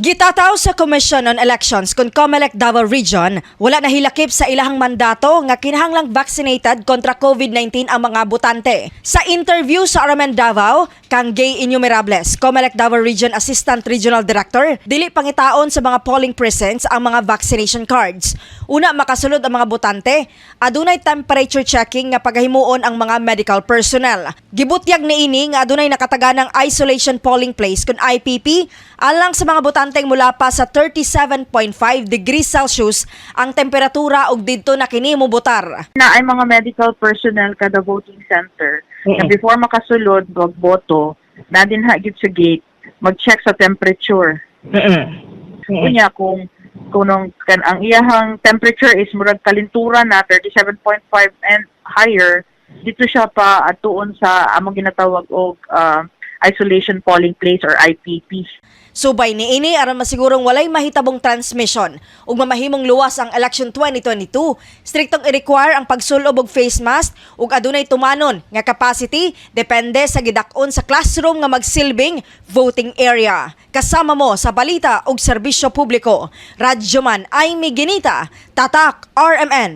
Gitataw sa Commission on Elections kung COMELEC Davao Region, wala na hilakip sa ilahang mandato nga kinahanglang vaccinated kontra COVID-19 ang mga botante. Sa interview sa RMN Davao, kang Gay Innumerables, COMELEC Davao Region Assistant Regional Director, dili pangitaon sa mga polling precincts ang mga vaccination cards. Una, makasulod ang mga botante, adunay temperature checking nga pagahimuon ang mga medical personnel. Gibutyag ni ini nga adunay nakataganang isolation polling place kun IPP alang sa mga botanteng mula pa sa 37.5 degrees Celsius ang temperatura ug didto na kini mobotar. Na ay mga medical personnel kada voting center na before makasulod magboto na din hagit sa gate mag-check sa temperature. Kunya kung ang iyahang temperature is murag kalintura na 37.5 and higher, dito siya pa atuon sa among ginatawag og isolation polling place or IPP. Subay ni ini aron masigurong walay mahitabong transmission ug mamahimong luwas ang election 2022. Striktong i-require ang pagsulob og face mask ug adunay tumanon nga capacity depende sa gidak-on sa classroom nga magsilbing voting area. Kasama mo sa balita ug serbisyo publiko. Radyo Man Aimee Ginita, Tatak RMN.